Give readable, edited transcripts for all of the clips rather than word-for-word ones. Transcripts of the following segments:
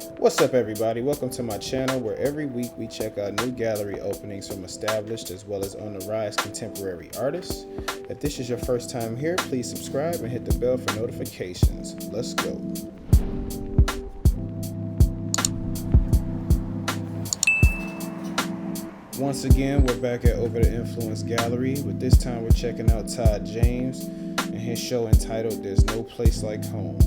What's up, everybody? Welcome to my channel where every week we check out new gallery openings from established as well as on the rise contemporary artists. If this is your first time here, please subscribe and hit the bell for notifications. Let's go. Once again, we're back at Over the Influence Gallery, but this time we're checking out Todd James and his show entitled There's No Place Like Home.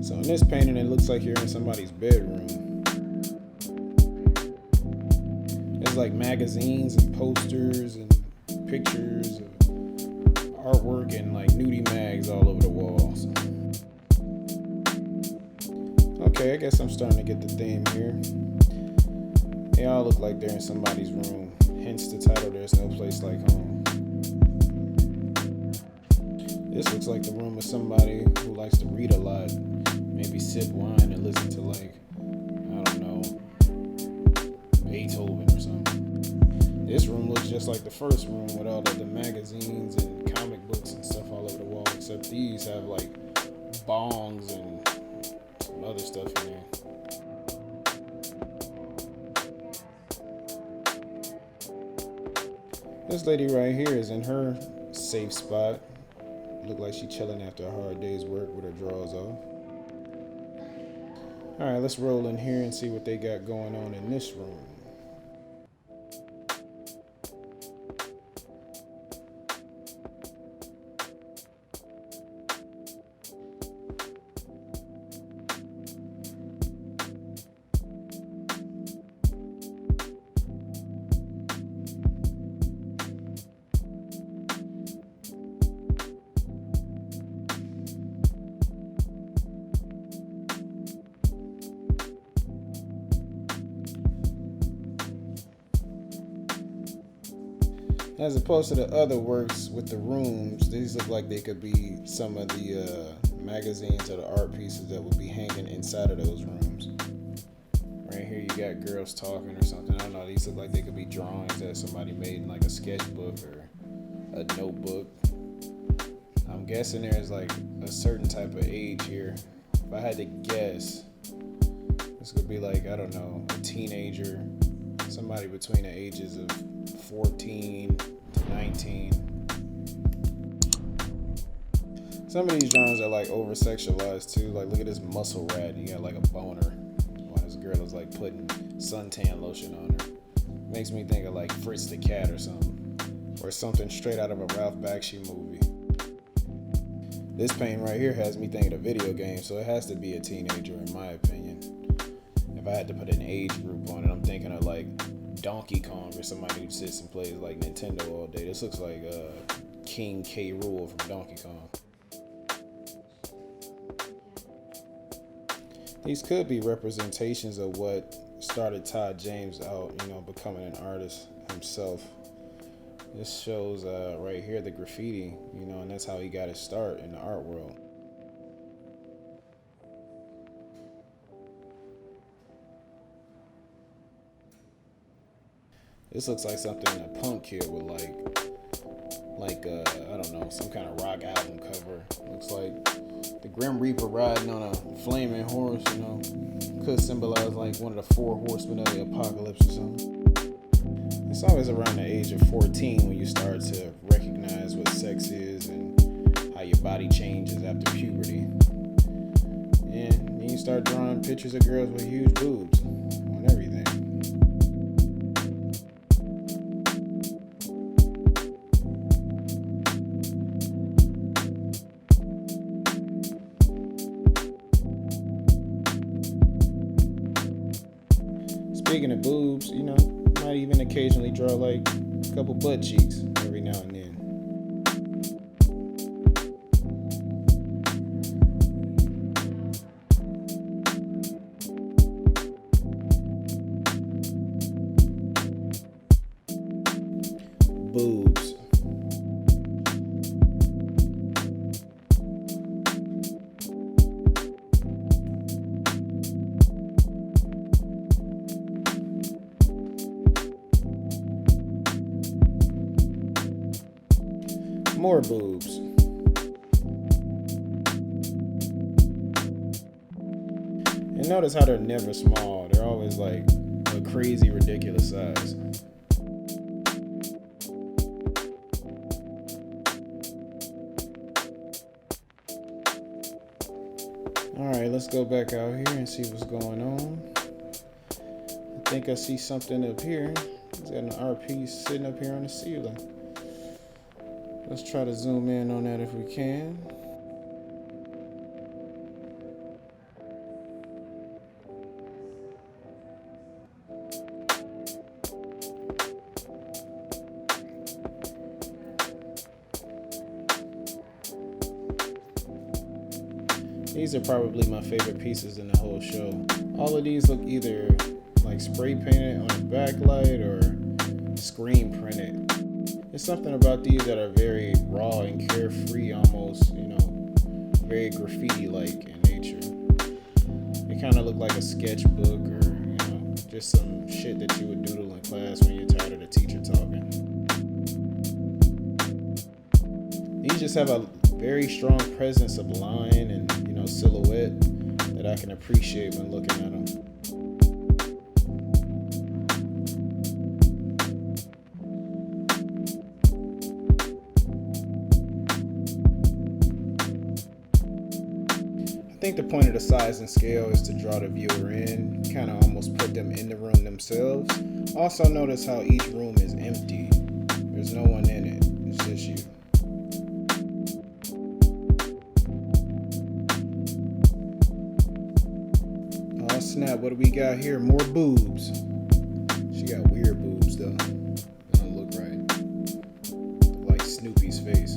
So in this painting, it looks like you're in somebody's bedroom. There's like magazines and posters and pictures of artwork and like nudie mags all over the walls. Okay, I guess I'm starting to get the theme here. They all look like they're in somebody's room, hence the title, There's No Place Like Home. This looks like the room of somebody who likes to read a lot. Maybe sip wine and listen to like, I don't know, Beethoven or something. This room looks just like the first room with all of the magazines and comic books and stuff all over the wall, except these have like bongs and some other stuff in there. This lady right here is in her safe spot. Look like she's chilling after a hard day's work with her drawers off. All right, let's roll in here and see what they got going on in this room. As opposed to the other works with the rooms, these look like they could be some of the magazines or the art pieces that would be hanging inside of those rooms. Right here you got girls talking or something. I don't know, these look like they could be drawings that somebody made in like a sketchbook or a notebook. I'm guessing there's like a certain type of age here. If I had to guess, this could be like, I don't know, a teenager, somebody between the ages of 14 to 19. Some of these drawings are like over sexualized too. Like, look at this muscle rat. You got like a boner while this girl is like putting suntan lotion on her. Makes me think of like Fritz the Cat or something. Or something straight out of a Ralph Bakshi movie. This painting right here has me thinking of video games, so it has to be a teenager in my opinion. If I had to put an age group on it, I'm thinking of like Donkey Kong or somebody who sits and plays like Nintendo all day. This looks like King K. Rool from Donkey Kong. These could be representations of what started Todd James out, becoming an artist himself. This shows right here the graffiti, and that's how he got his start in the art world. This looks like something a punk kid would like I don't know, some kind of rock album cover. Looks like the Grim Reaper riding on a flaming horse, could symbolize like one of the four horsemen of the apocalypse or something. It's always around the age of 14 when you start to recognize what sex is and how your body changes after puberty. And then you start drawing pictures of girls with huge boobs on everything. Speaking of boobs, might even occasionally draw like a couple butt cheeks every now and then. boobs. More boobs. And notice how they're never small. They're always like a crazy, ridiculous size. Alright, let's go back out here and see what's going on. I think I see something up here. He's got an RP sitting up here on the ceiling. Let's try to zoom in on that if we can. These are probably my favorite pieces in the whole show. All of these look either like spray painted on a backlight or screen printed. There's something about these that are very raw and carefree, almost, very graffiti-like in nature. They kind of look like a sketchbook or, just some shit that you would doodle in class when you're tired of the teacher talking. These just have a very strong presence of line and, silhouette that I can appreciate when looking at them. I think the point of the size and scale is to draw the viewer in, kind of almost put them in the room themselves. Also notice how each room is empty. There's no one in it. It's just you. Oh snap, what do we got here? More boobs. She got weird boobs though. They don't look right. Like Snoopy's face.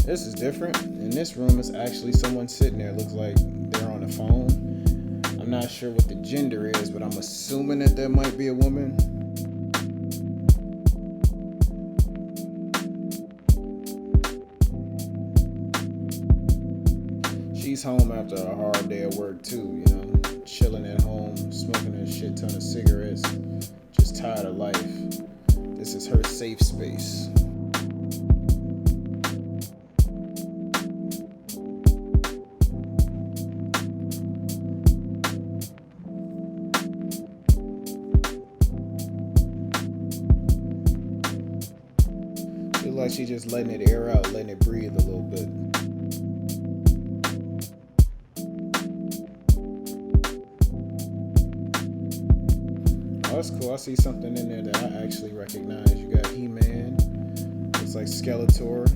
This is different. In this room, it's actually someone sitting there. It looks like they're on the phone. I'm not sure what the gender is, but I'm assuming that might be a woman. She's home after a hard day of work too, chilling at home, smoking a shit ton of cigarettes, just tired of life. This is her safe space. Like she's just letting it air out, letting it breathe a little bit. Oh, that's cool. I see something in there that I actually recognize. You got He-Man. Looks like Skeletor.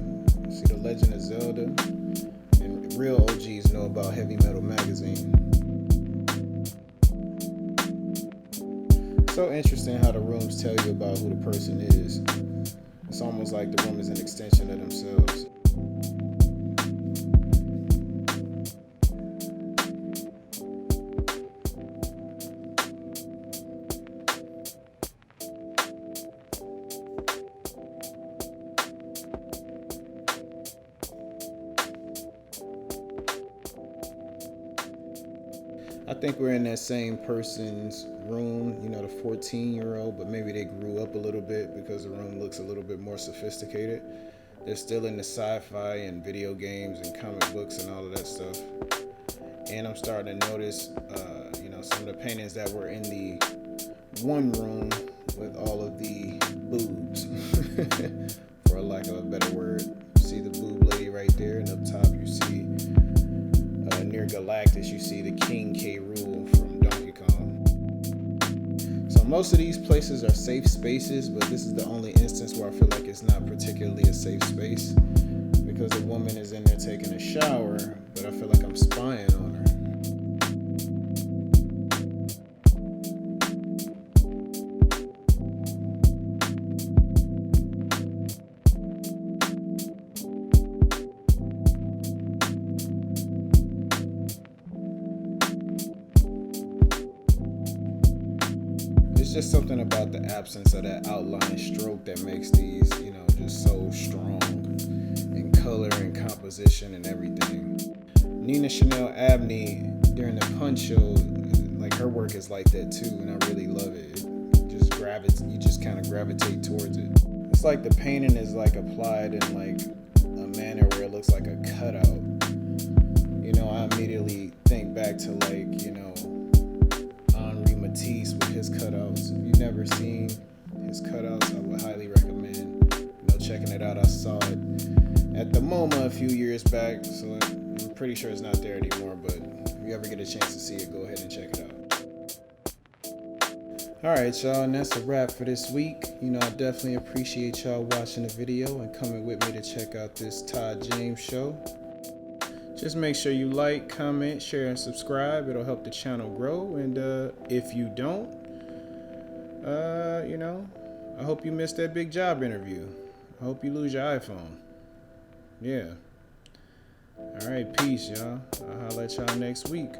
You see the Legend of Zelda. And real OGs know about Heavy Metal Magazine. So interesting how the rooms tell you about who the person is. It's almost like the room is an extension of themselves. I think we're in that same person's room, the 14-year-old, but maybe they grew up a little bit because the room looks a little bit more sophisticated. They're still into sci-fi and video games and comic books and all of that stuff. And I'm starting to notice, some of the paintings that were in the one room with all of the boobs, for a lack of a better word. See the boob lady right there, and up top you see near Galactus, you see the King K. Rool from Donkey Kong. So I'm Most of these places are safe spaces, but this is the only instance where I feel like it's not particularly a safe space, because a woman is in there taking a shower, but I feel like I'm spying on her. It's just something about the absence of that outline stroke that makes these, just so strong in color and composition and everything. Nina Chanel Abney during the Punch show, like her work is like that too, and I really love it. You just kind of gravitate towards it. It's like the painting is like applied in like a manner where it looks like a cutout. I immediately think back to Henri Matisse with his cutouts. If you've never seen his cutouts, I would highly recommend checking it out. I saw it at the MoMA a few years back, so I'm pretty sure it's not there anymore, but if you ever get a chance to see it, go ahead and check it out. Alright, y'all, and that's a wrap for this week. I definitely appreciate y'all watching the video and coming with me to check out this Todd James show. Just make sure you like, comment, share, and subscribe. It'll help the channel grow. And if you don't, I hope you missed that big job interview. I hope you lose your iPhone. Yeah. All right, peace, y'all. I'll holler at y'all next week.